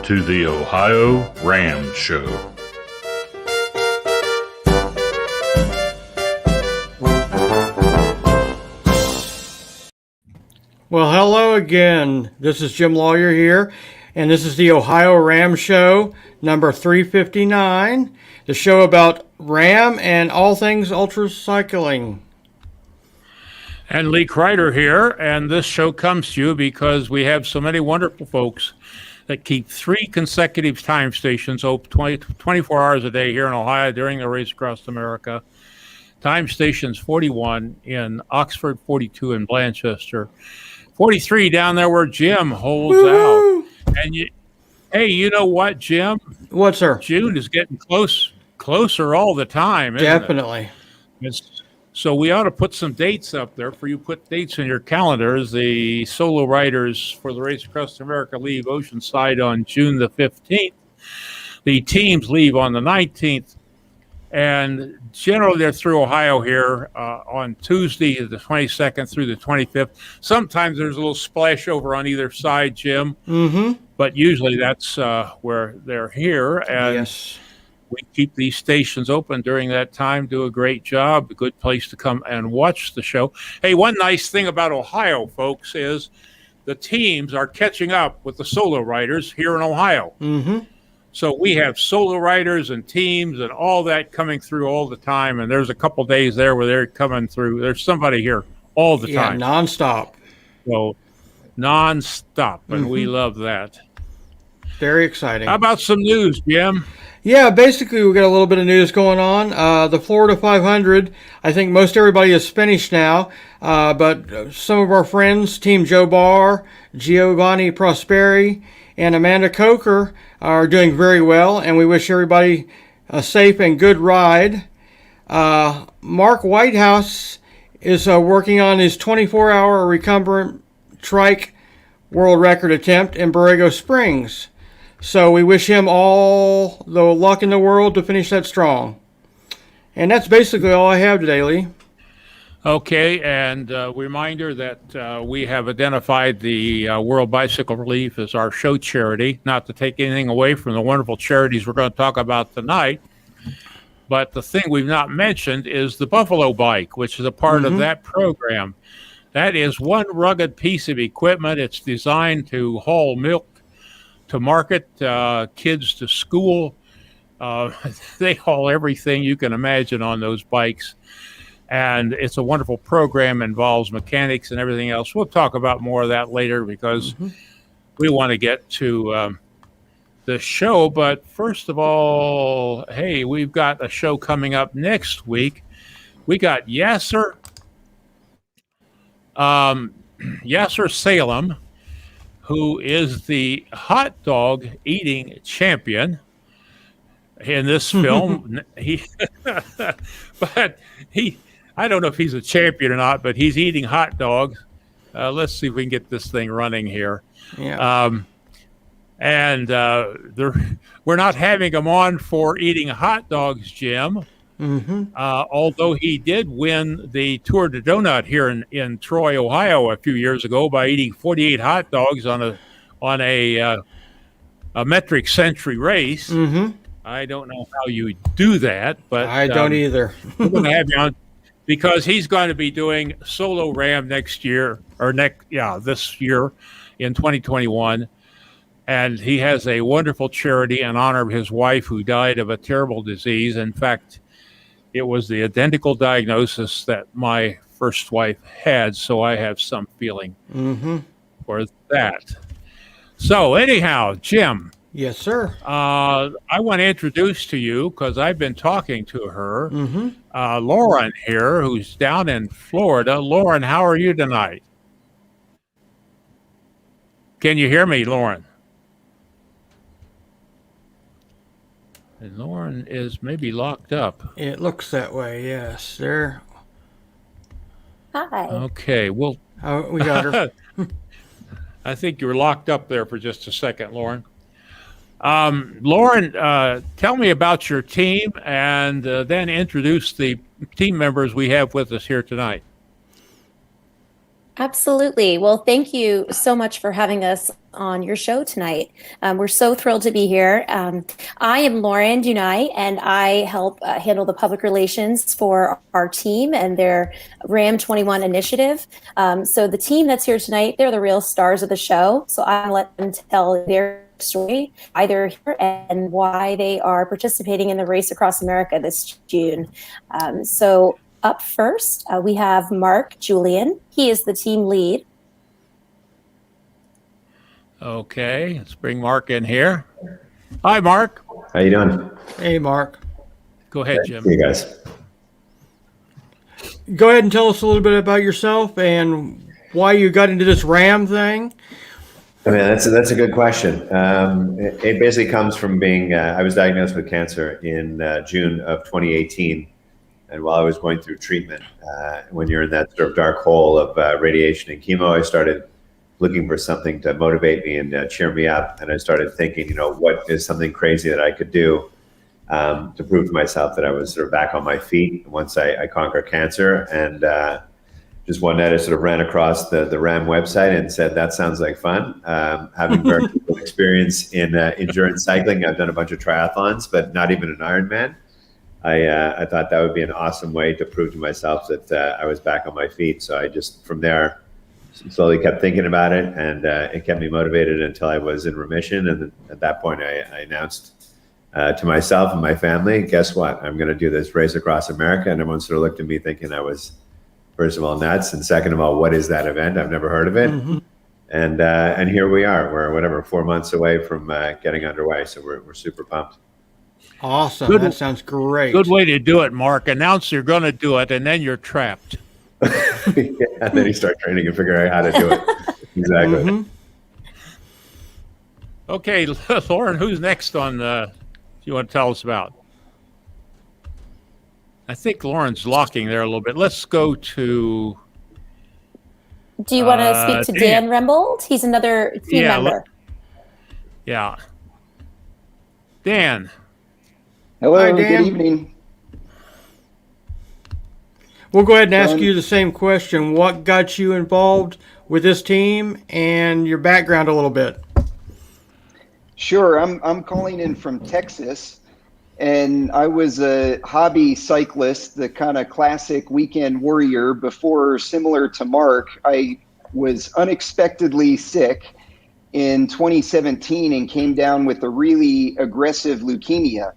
to the OhioRAAM Show. Well, hello again. This is Jim Lawyer here, and this is the OhioRAAM Show, number 359, the show about RAM and all things ultracycling. And Lee Kreider here, and this show comes to you because we have so many wonderful folks that keep 3 consecutive time stations open 24 hours a day here in Ohio during the race across America. Time stations 41 in Oxford, 42 in Blanchester, 43 down there where Jim holds out. And hey, you know what, Jim? What, sir? June is getting closer all the time, isn't Definitely. it? So we ought to put some dates up there for you. Put dates in your calendars. The solo riders for the Race Across America leave Oceanside on June the 15th. The teams leave on the 19th. And generally they're through Ohio here on Tuesday, the 22nd through the 25th. Sometimes there's a little splash over on either side, Jim. Mm-hmm. But usually that's where they're here. And yes. We keep these stations open during that time, do a great job, a good place to come and watch the show. Hey, one nice thing about Ohio, folks, is the teams are catching up with the solo riders here in Ohio. Mm-hmm. So we have solo riders and teams and all that coming through all the time. And there's a couple days there where they're coming through. There's somebody here all the time. Yeah, nonstop. So nonstop, and we love that. Very exciting. How about some news, Jim? Yeah, basically we got a little bit of news going on. The Florida 500, I think most everybody is finished now, but some of our friends, Team Joe Barr, Giovanni Prosperi, and Amanda Coker are doing very well, and we wish everybody a safe and good ride. Mark Whitehouse is working on his 24-hour recumbent trike world record attempt in Borrego Springs. So we wish him all the luck in the world to finish that strong. And that's basically all I have today, Lee. Okay, and reminder that we have identified the World Bicycle Relief as our show charity, not to take anything away from the wonderful charities we're going to talk about tonight. But the thing we've not mentioned is the Buffalo Bike, which is a part of that program. That is one rugged piece of equipment. It's designed to haul milk to market, kids to school. They haul everything you can imagine on those bikes. And it's a wonderful program, involves mechanics and everything else. We'll talk about more of that later because we want to get to the show. But first of all, hey, we've got a show coming up next week. We got Yasser Salem, who is the hot dog eating champion in this film. I don't know if he's a champion or not, but he's eating hot dogs. Let's see if we can get this thing running here. Yeah. We're not having him on for eating hot dogs, Jim. Although he did win the Tour de Donut here in Troy, Ohio, a few years ago by eating 48 hot dogs on a metric century race. I don't know how you do that, but I don't either. We're going to have you on because he's going to be doing solo RAM this year in 2021. And he has a wonderful charity in honor of his wife who died of a terrible disease. In fact, it was the identical diagnosis that my first wife had, so I have some feeling for that. So anyhow, Jim. Yes, sir. I want to introduce to you, because I've been talking to her, Lauren here, who's down in Florida. Lauren, how are you tonight? Can you hear me, Lauren? And Lauren is maybe locked up. It looks that way, yes. There. Hi. Okay, well. We got her. I think you were locked up there for just a second, Lauren. Lauren, tell me about your team and then introduce the team members we have with us here tonight. Absolutely. Well, thank you so much for having us on your show tonight. We're so thrilled to be here. I am Lauren Dunai, and I help handle the public relations for our team and their RAM21 initiative. So the team that's here tonight, they're the real stars of the show. So I'll let them tell their story, why they're here, and why they are participating in the Race Across America this June. So up first, we have Mark Julian. He is the team lead. Okay, let's bring Mark in here. Hi, Mark. How you doing? Hey, Mark. Go ahead, Jim. See you guys. Go ahead and tell us a little bit about yourself and why you got into this RAM thing. I mean, that's a good question. It basically comes from being, I was diagnosed with cancer in June of 2018. And while I was going through treatment, when you're in that sort of dark hole of radiation and chemo, I started looking for something to motivate me and cheer me up. And I started thinking, what is something crazy that I could do to prove to myself that I was sort of back on my feet once I conquered cancer. And just one night I sort of ran across the RAM website and said, that sounds like fun. Having very little experience in endurance cycling, I've done a bunch of triathlons, but not even an Ironman. I thought that would be an awesome way to prove to myself that I was back on my feet. So I just, from there, slowly kept thinking about it, and it kept me motivated until I was in remission. And at that point, I announced to myself and my family, guess what? I'm going to do this Race Across America. And everyone sort of looked at me thinking I was, first of all, nuts. And second of all, what is that event? I've never heard of it. Mm-hmm. And here we are. We're 4 months away from getting underway. So we're super pumped. Awesome. Good. That sounds great. Good way to do it, Mark. Announce you're going to do it, and then you're trapped. Yeah, and then you start training and figure out how to do it. Exactly. Mm-hmm. Okay, Lauren, who's next on you want to tell us about? I think Lauren's locking there a little bit. Let's go to... Do you want to speak to Dan Rembold? He's another team member. Yeah. Dan. Hello, hi, Dan. Good evening. We'll go ahead and ask you the same question. What got you involved with this team and your background a little bit? Sure, I'm calling in from Texas, and I was a hobby cyclist, the kind of classic weekend warrior before, similar to Mark, I was unexpectedly sick in 2017 and came down with a really aggressive leukemia.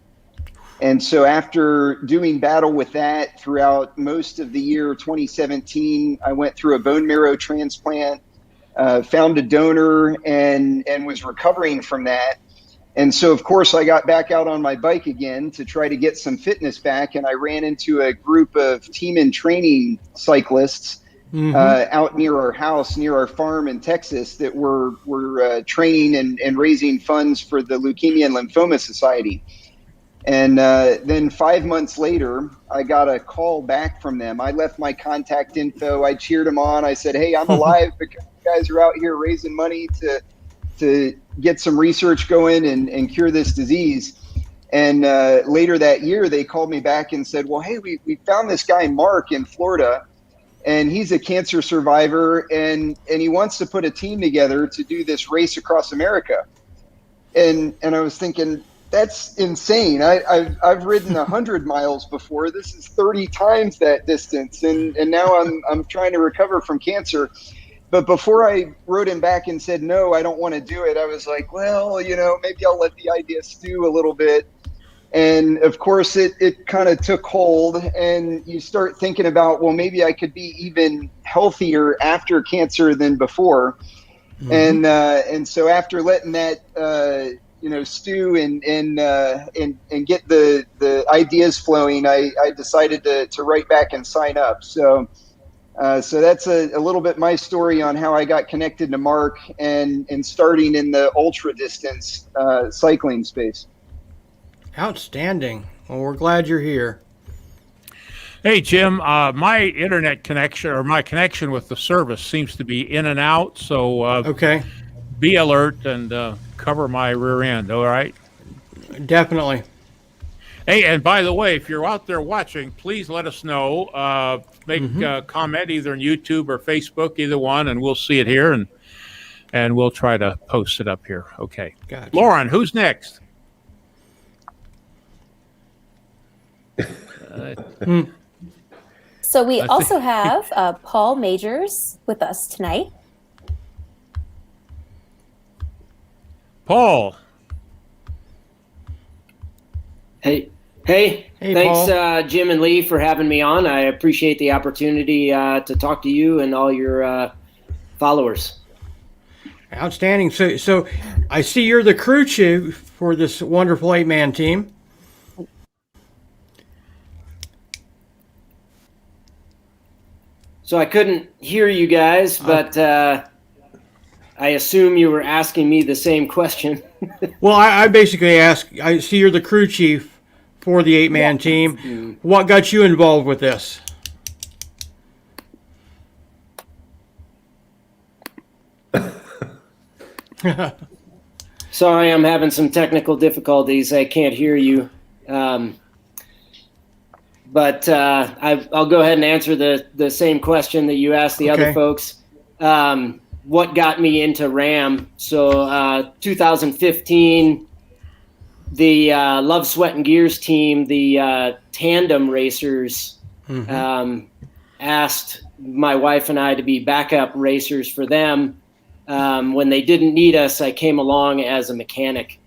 And so after doing battle with that throughout most of the year 2017, I went through a bone marrow transplant, found a donor, and was recovering from that. And so, of course, I got back out on my bike again to try to get some fitness back. And I ran into a group of team and training cyclists out near our house, near our farm in Texas, that were training and raising funds for the Leukemia and Lymphoma Society. And then 5 months later, I got a call back from them. I left my contact info. I cheered them on. I said, hey, I'm alive because you guys are out here raising money to get some research going and cure this disease. And later that year, they called me back and said, well, hey, we found this guy, Mark, in Florida, and he's a cancer survivor, and he wants to put a team together to do this Race Across America. And I was thinking, that's insane. I've ridden 100 miles before. This is 30 times that distance, and now I'm trying to recover from cancer. But before I wrote him back and said, no, I don't want to do it, I was like, well, maybe I'll let the idea stew a little bit. And of course, it kind of took hold, and you start thinking about, well, maybe I could be even healthier after cancer than before. Mm-hmm. And so after letting that stew and get the ideas flowing, I decided to write back and sign up. So that's a little bit my story on how I got connected to Mark and starting in the ultra distance cycling space. Outstanding. Well, we're glad you're here. Hey, Jim, my internet connection or my connection with the service seems to be in and out. So okay, be alert and cover my rear end. All right. Definitely. Hey, and by the way, if you're out there watching, please let us know. Make a comment either on YouTube or Facebook, either one, and we'll see it here, and we'll try to post it up here. Okay. Gotcha. Lauren, who's next? So we also have Paul Majors with us tonight. Paul. Hey, Hey, thanks, Paul. Jim and Lee, for having me on. I appreciate the opportunity to talk to you and all your followers. Outstanding. So I see you're the crew chief for this wonderful 8-man team. So I couldn't hear you guys, but I assume you were asking me the same question. Well, I basically ask, I see you're the crew chief for the 8-man team. What got you involved with this? Sorry, I'm having some technical difficulties. I can't hear you. But I'll go ahead and answer the same question that you asked the other folks. What got me into RAM? So 2015, the Love, Sweat, and Gears team, the tandem racers, asked my wife and I to be backup racers for them. When they didn't need us, I came along as a mechanic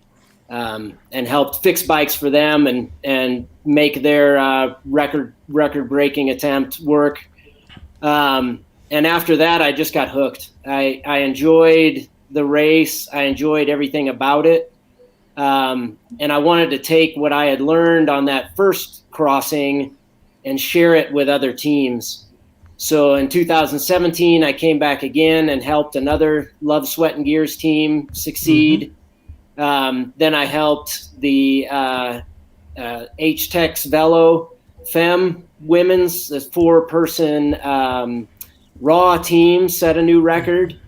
and helped fix bikes for them and make their record-breaking attempt work. And after that, I just got hooked. I enjoyed the race. I enjoyed everything about it. And I wanted to take what I had learned on that first crossing and share it with other teams. So in 2017, I came back again and helped another Love, Sweat, and Gears team succeed. Then I helped the H-Tex Velo Femme Women's, the 4-person raw team, set a new record.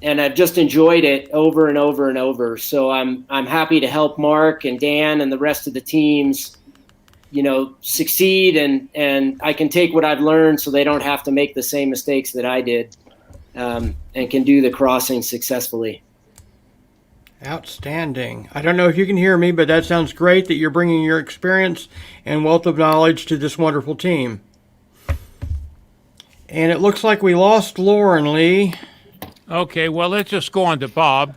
And I've just enjoyed it over and over and over. So I'm happy to help Mark and Dan and the rest of the teams, succeed, and I can take what I've learned so they don't have to make the same mistakes that I did, and can do the crossing successfully. Outstanding. I don't know if you can hear me, but that sounds great that you're bringing your experience and wealth of knowledge to this wonderful team. And it looks like we lost Lauren, Lee. Okay, well, let's just go on to Bob.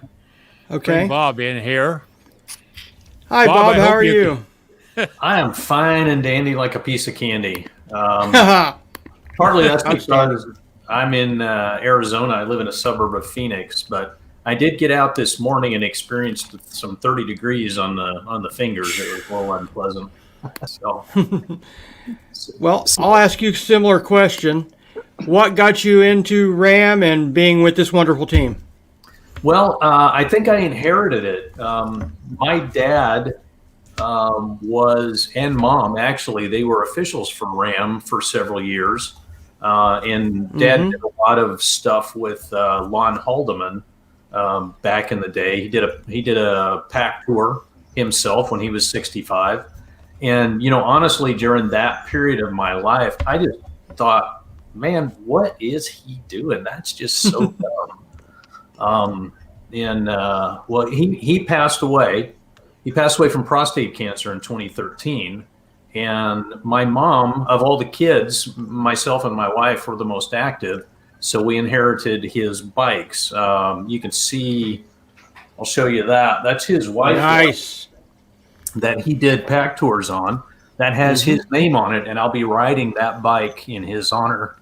Okay. Bring Bob in here. Hi, Bob. How are you? I am fine and dandy like a piece of candy. Partly that's because I'm in Arizona. I live in a suburb of Phoenix, but I did get out this morning and experienced some 30 degrees on the fingers. It was a little unpleasant. So, well, I'll ask you a similar question. What got you into RAM and being with this wonderful team? Well, I think I inherited it. My dad and mom, actually, they were officials for RAM for several years. And Dad did a lot of stuff with Lon Haldeman back in the day. He did a pack tour himself when he was 65. And, honestly, during that period of my life, I just thought, man, what is he doing? That's just so dumb. Well, he passed away. He passed away from prostate cancer in 2013. And my mom, of all the kids, myself and my wife were the most active. So we inherited his bikes. You can see, I'll show you that. That's his white Nice. that he did pack tours on. That has his name on it, and I'll be riding that bike in his honor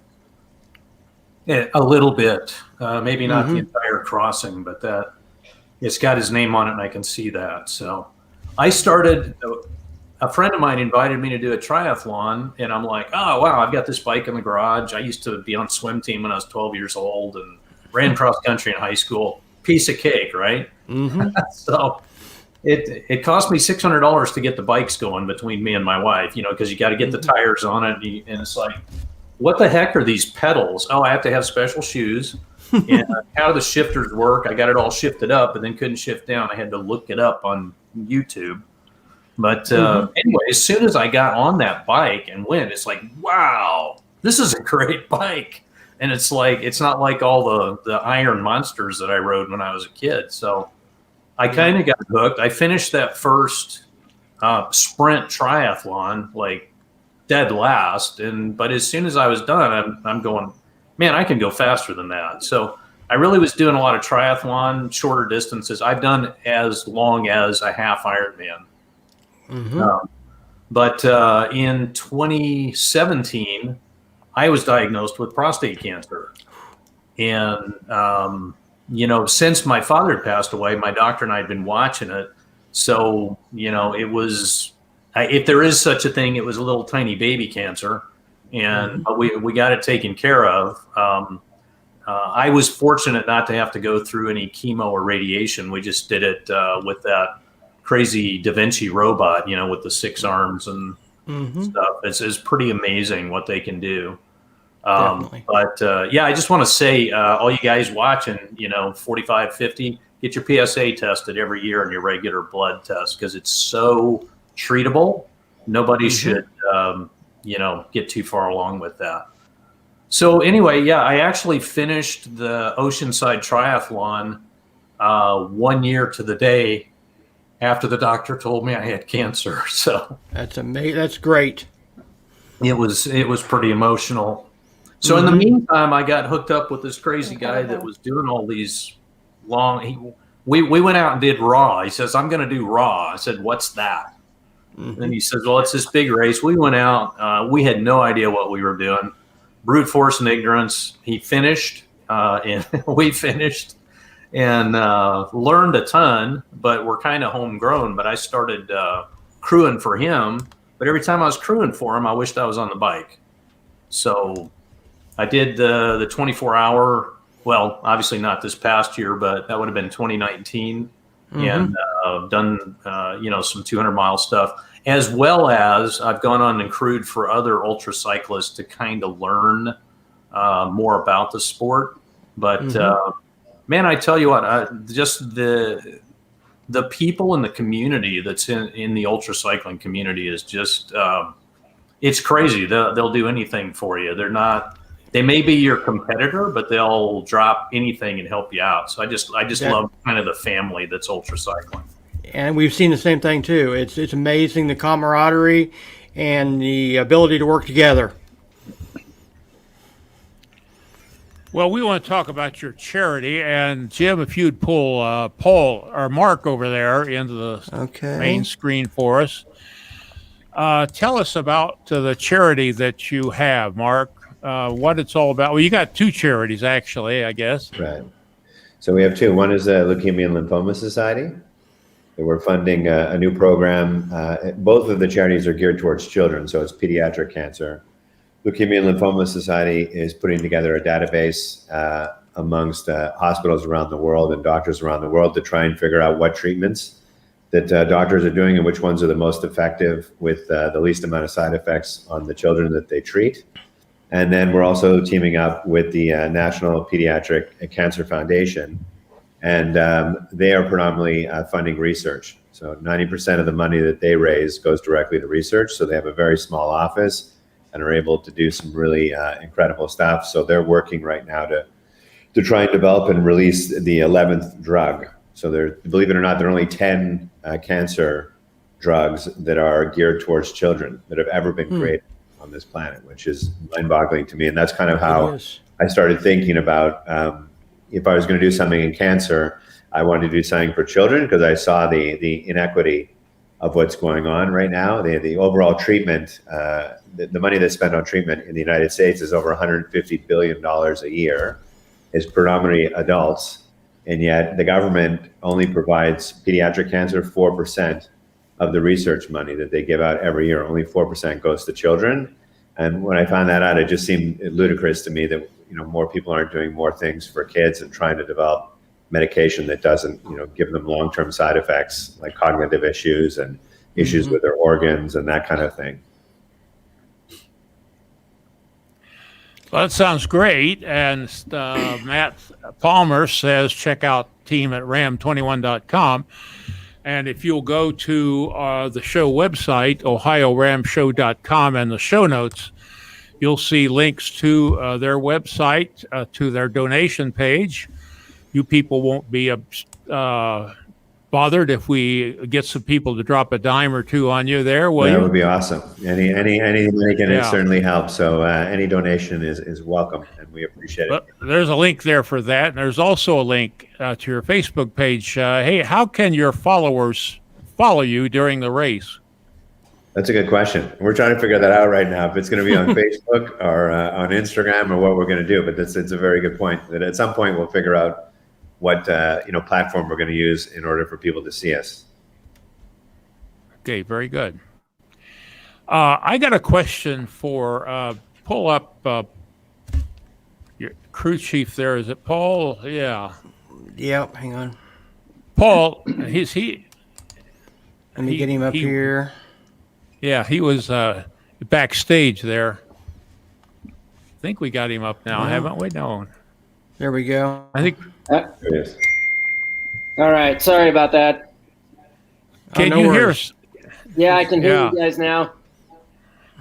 a little bit. Maybe not the entire crossing, but that it's got his name on it, and I can see that. So I started, a friend of mine invited me to do a triathlon, and I'm like, oh, wow, I've got this bike in the garage. I used to be on swim team when I was 12 years old and ran cross country in high school. Piece of cake, right? So it cost me $600 to get the bikes going between me and my wife, because you got to get the tires on it. And it's like, what the heck are these pedals? Oh, I have to have special shoes. And how do the shifters work? I got it all shifted up and then couldn't shift down. I had to look it up on YouTube. But anyway, as soon as I got on that bike and went, it's like, wow, this is a great bike. And it's like, it's not like all the iron monsters that I rode when I was a kid. So I kind of got hooked. I finished that first sprint triathlon like dead last. But as soon as I was done, I'm going, man, I can go faster than that. So I really was doing a lot of triathlon, shorter distances. I've done as long as a half Ironman. But in 2017, I was diagnosed with prostate cancer. And, since my father had passed away, my doctor and I had been watching it. So, it was, if there is such a thing, it was a little tiny baby cancer. And we got it taken care of. I was fortunate not to have to go through any chemo or radiation. We just did it with that crazy Da Vinci robot, with the 6 arms and stuff. It's pretty amazing what they can do. But I just want to say, all you guys watching, 45, 50, get your PSA tested every year and your regular blood test, because it's so treatable. Nobody should, get too far along with that. So anyway, I actually finished the Oceanside Triathlon 1 year to the day after the doctor told me I had cancer. So that's amazing. That's great. It was pretty emotional. So in the meantime, I got hooked up with this crazy guy that was doing all these long. We went out and did RAW. He says, I'm going to do RAW. I said, what's that? And he says, well, it's this big race. We went out. We had no idea what we were doing. Brute force and ignorance. He finished, and we finished, and learned a ton. But we're kind of homegrown. But I started crewing for him. But every time I was crewing for him, I wished I was on the bike. So I did the 24-hour. Well, obviously not this past year, but that would have been 2019, and done some 200-mile stuff, as well as I've gone on and crewed for other ultra cyclists to kind of learn more about the sport. But man, I tell you what, just the people in the community that's in the ultra cycling community is just it's crazy. They'll do anything for you. They may be your competitor, but they'll drop anything and help you out. So I just love kind of the family that's ultra cycling. And we've seen the same thing too. It's amazing, the camaraderie and the ability to work together. Well, we want to talk about your charity, and Jim, if you'd pull Paul or Mark over there into the main screen for us. Tell us about the charity that you have, Mark. What it's all about. Well, you got 2 charities, actually, I guess. Right. So we have 2. One is the Leukemia and Lymphoma Society. We're funding a new program. Both of the charities are geared towards children, so it's pediatric cancer. Leukemia and Lymphoma Society is putting together a database amongst hospitals around the world and doctors around the world to try and figure out what treatments that doctors are doing and which ones are the most effective with the least amount of side effects on the children that they treat. And then we're also teaming up with the National Pediatric Cancer Foundation, and they are predominantly funding research. So 90% of the money that they raise goes directly to research. So they have a very small office and are able to do some really incredible stuff. So they're working right now to try and develop and release the 11th drug. So believe it or not, there are only 10 cancer drugs that are geared towards children that have ever been created on this planet, which is mind-boggling to me. And that's kind of how I started thinking about if I was going to do something in cancer, I wanted to do something for children, because I saw the inequity of what's going on right now. The overall treatment, the money that's spent on treatment in the United States is over $150 billion a year, is predominantly adults. And yet the government only provides pediatric cancer 4% of the research money that they give out every year. Only 4% goes to children. And when I found that out, it just seemed ludicrous to me that more people aren't doing more things for kids and trying to develop medication that doesn't give them long-term side effects like cognitive issues and issues with their organs and that kind of thing. Well, that sounds great. And Matt Palmer says check out team at RAAM21.com. And if you'll go to the show website, OhioRAAMShow.com, and the show notes, you'll see links to their website, to their donation page. You people won't be bothered if we get some people to drop a dime or two on you there, will you? That would be awesome. Any money can certainly help. So any donation is welcome, and we appreciate it. But there's a link there for that, and there's also a link to your Facebook page. Hey, how can your followers follow you during the race? That's a good question. We're trying to figure that out right now. If it's going to be on Facebook or on Instagram or what we're going to do, but it's a very good point. That at some point we'll figure out what platform we're going to use in order for people to see us. Okay, very good. I got a question for pull up your crew chief there. Is it Paul? Yeah. Yep. Hang on. Paul, Let me get him up here. Yeah, he was backstage there. I think we got him up now, haven't we? No. There we go. I think. There it is. All right. Sorry about that. Can no you hear worries. us? Yeah, I can hear you guys now.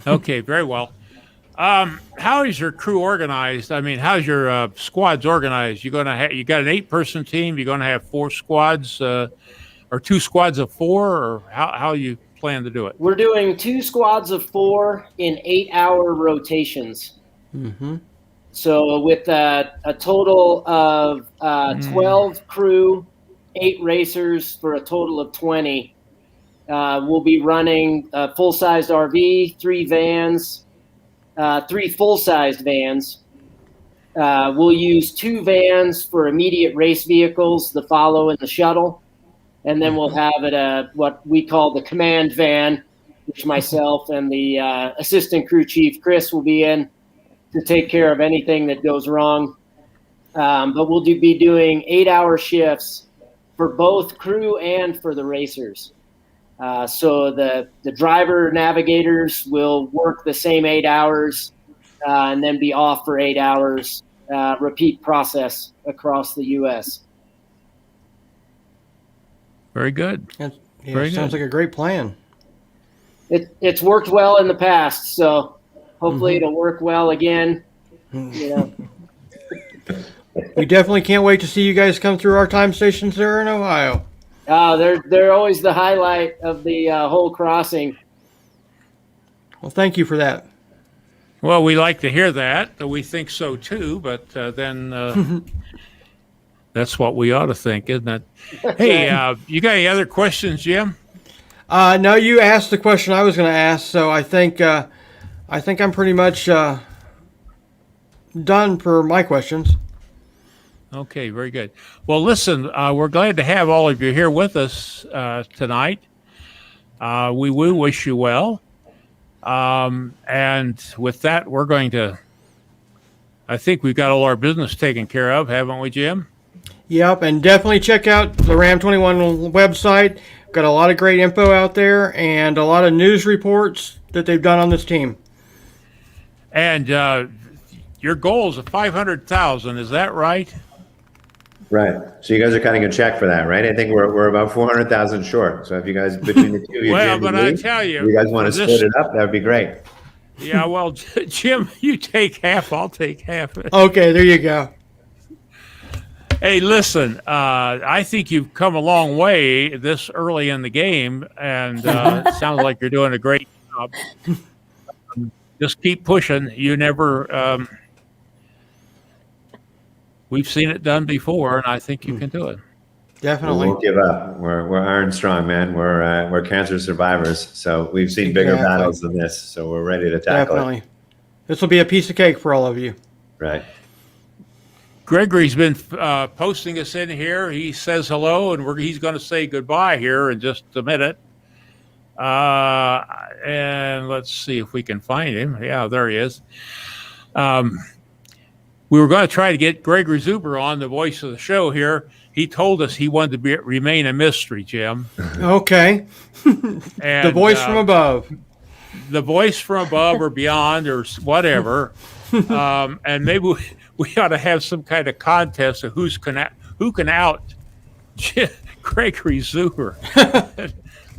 Okay, very well. How is your crew organized? I mean, how's your squads organized? You got an 8-person team? You're going to have 4 squads, or 2 squads of 4, or how you plan to do it? We're doing 2 squads of 4 in 8-hour rotations. Mm-hmm. So with a total of 12 crew, 8 racers for a total of 20, we'll be running a full-sized RV, 3 vans, 3 full-sized vans. We'll use 2 vans for immediate race vehicles, the follow and the shuttle. And then we'll have it what we call the command van, which myself and the assistant crew chief, Chris, will be in to take care of anything that goes wrong. But we'll be doing 8-hour shifts for both crew and for the racers. So the driver navigators will work the same 8 hours and then be off for 8 hours, repeat process across the U.S. Very good. Very sounds like a great plan. It's worked well in the past, so hopefully it'll work well again. We definitely can't wait to see you guys come through our time stations there in Ohio. They're always the highlight of the whole crossing. Well, thank you for that. Well, we like to hear that. We think so too, but then that's what we ought to think, isn't it? Hey, you got any other questions, Jim? No, you asked the question I was going to ask, so I think I'm pretty much done for my questions. Okay, very good. Well, listen, we're glad to have all of you here with us tonight. We will wish you well. And with that, we're going to, I think we've got all our business taken care of, haven't we, Jim? Yep, and definitely check out the RAAM21 website. Got a lot of great info out there and a lot of news reports that they've done on this team. And your goal is 500,000, is that right? Right. So you guys are cutting a check for that, right? I think we're about 400,000 short. So if you guys, between the two of you, well, Jim but and me, I tell you, if you guys want to split it up, that would be great. Yeah, well, Jim, you take half, I'll take half. Okay, there you go. Hey, listen, I think you've come a long way this early in the game, and it sounds like you're doing a great job. Just keep pushing. You never, we've seen it done before, and I think you can do it. Definitely. We won't give up. We're iron strong, man. We're cancer survivors. So we've seen bigger battles than this. So we're ready to tackle it. This will be a piece of cake for all of you. Right. Gregory's been posting us in here. He says hello, and he's going to say goodbye here in just a minute. And let's see if we can find him. Yeah, there he is. We were going to try to get Gregory Zuber on, the voice of the show here. He told us he wanted to remain a mystery, Jim. Okay. And, the voice from above. The voice from above or beyond or whatever. And maybe we ought to have some kind of contest of who can out Gregory Zuber.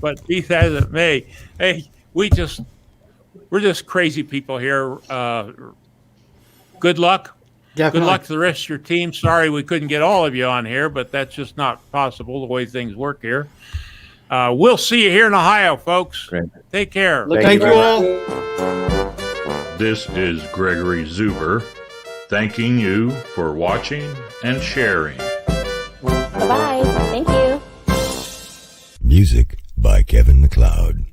But be that as it may, hey, we're just crazy people here. Good luck. Definitely. Good luck to the rest of your team. Sorry we couldn't get all of you on here, but that's just not possible the way things work here. We'll see you here in Ohio, folks. Great. Take care. Thank you all. This is Gregory Zuber thanking you for watching and sharing. Bye-bye. Thank you. Music by Kevin MacLeod.